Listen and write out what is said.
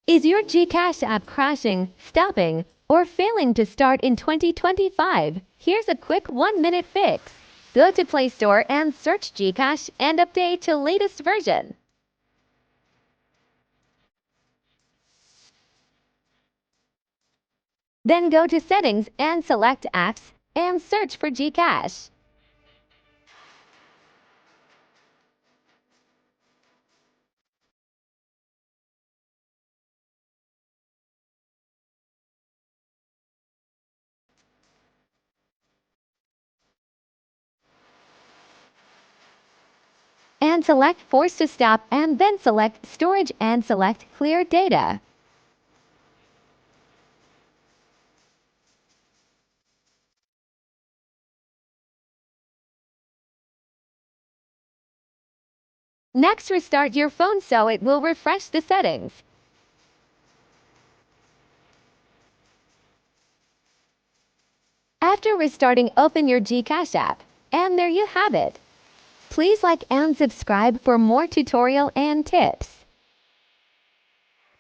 Is your GCash app crashing, stopping, or failing to start in 2025? Here's a quick 1-minute fix. Go to Play Store and search GCash and update to latest version. Then go to Settings and select Apps and search for GCash. And select Force to Stop and then select Storage and select Clear Data. Next, restart your phone so it will refresh the settings. After restarting, open your GCash app. And there you have it. Please like and subscribe for more tutorial and tips.